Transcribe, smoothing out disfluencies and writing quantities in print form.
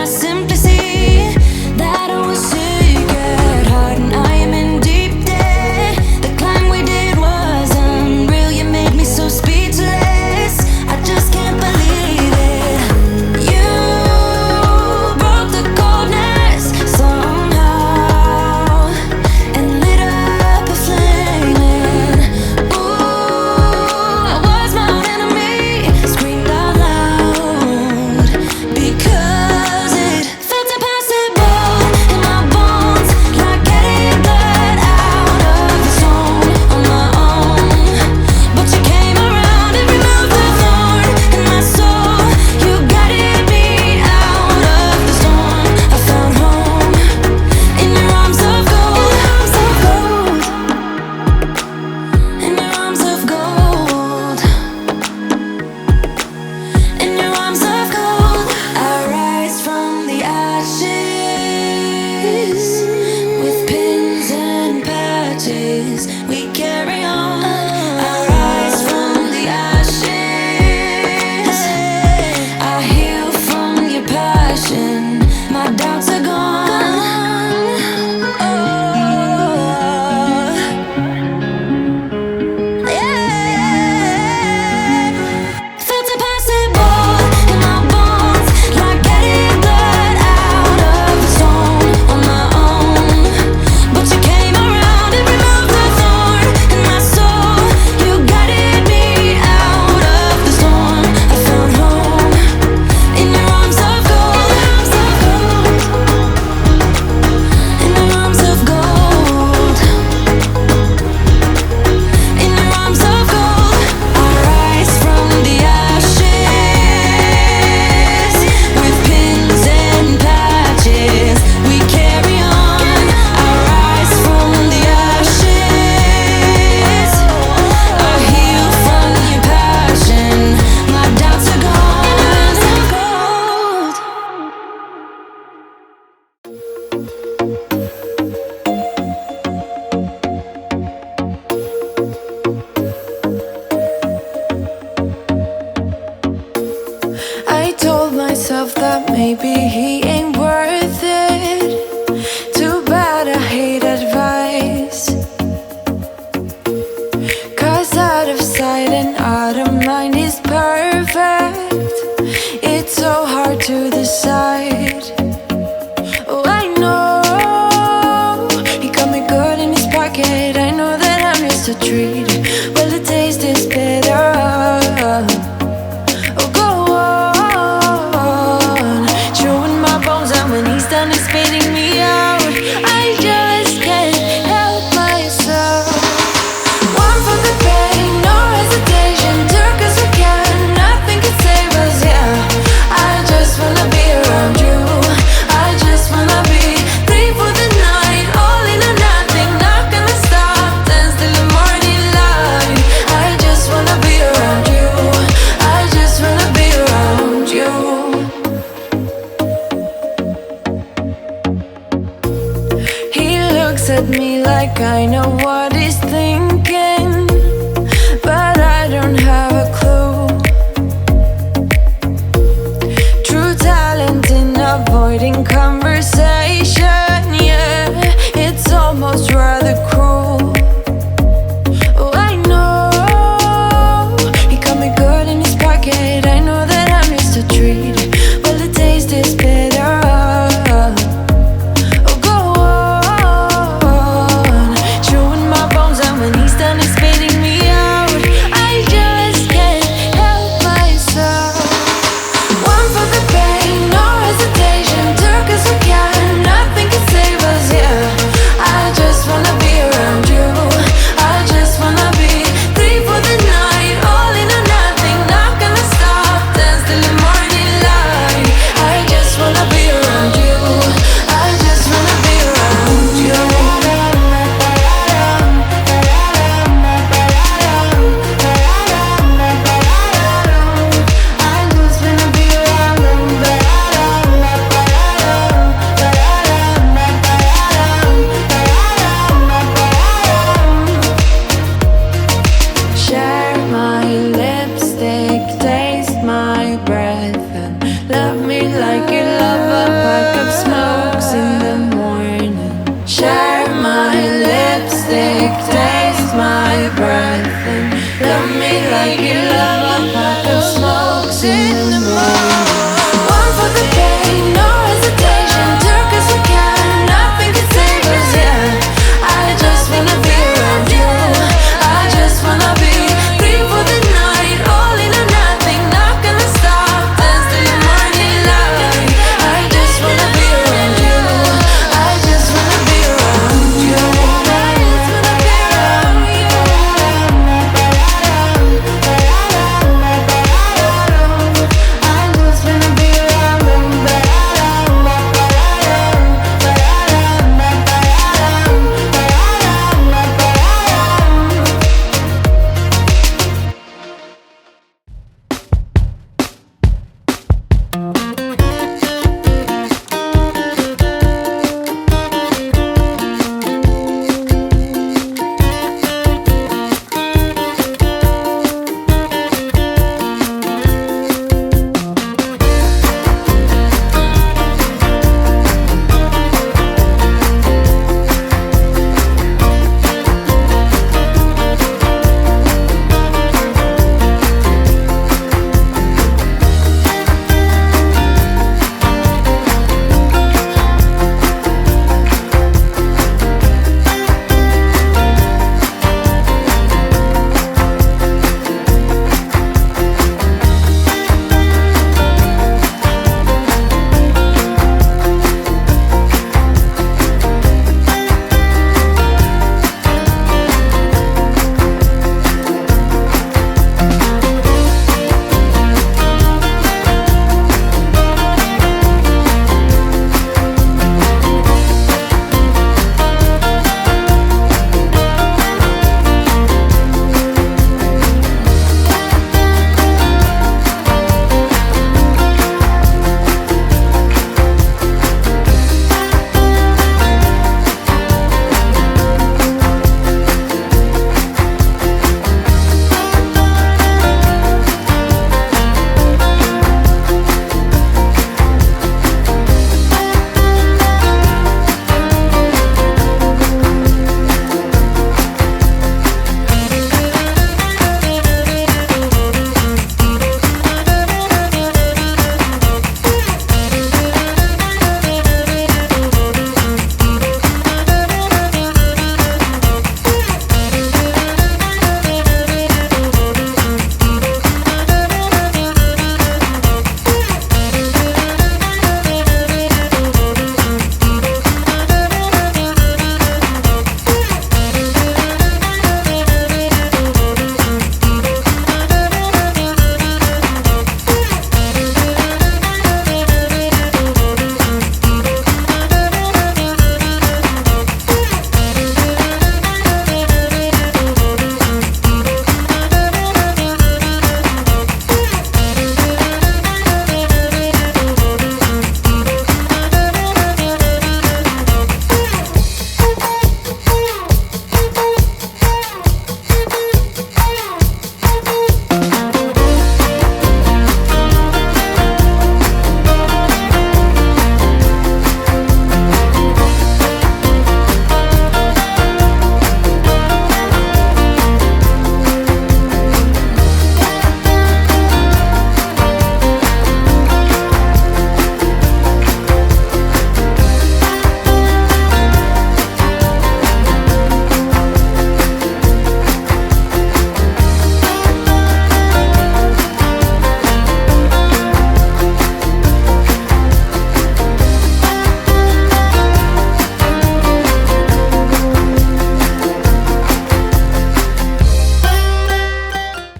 I simply see that I was sick at heart and I am in deep debt. The climb we did was unreal. You made me so speechless. I just can't believe it. You broke the coldness somehow and lit up a flame. Ooh, I was my own enemy. Screamed out loud because it felt impossible in my bones, like getting blood out of the stone on my own. But you came around and removed the thorn in my soul. You guided me out of the storm. I found home in your arms of gold, in your arms of gold, in your arms of gold. I rise from the ashes with pins and patches. We carry on. I rise from the ashes. I heal from your passion. My doubts are gone. Oh, yeah. Felt impossible in my bones, like getting blood out of the stone on my own. But you came around and removed the thorn in my soul. You guided me out of the storm. I found home in your arms of gold, in your arms of gold, in your arms of gold. I rise from the ashes with pins and patches. We carry on. I rise from the ashes. I heal from your passion. My doubts are gone. I told myself that maybe he ain't worth it. Too bad I hate advice. 'Cause out of sight and out of mind is perfect. It's so hard to decide. Oh, I know he got me good in his pocket. I know that I'm just a treat. Well, the taste is better. Oh, go on, chewing my bones out when he's done and spitting me out. I just can't help myself. One for the pain, no hesitation. Took us again, nothing can save us, yeah. I just wanna be around you. I just wanna be free for the night, all in or nothing. Not gonna stop, dance till the morning light. I just wanna be around you. I just wanna be around you. He looks at me like I know what he's thinking, but I don't have a clue. True talent in avoiding conversation, yeah. It's almost rather cruel. Oh, I know he got me good in his pocket. I know that I'm just a treat. Well, the taste is better. Oh, go on, chewing my bones out when he's done and spitting me out. I just can't help myself. One for the pain, no hesitation. Took us again, nothing can save us, yeah. I just wanna be around addicted.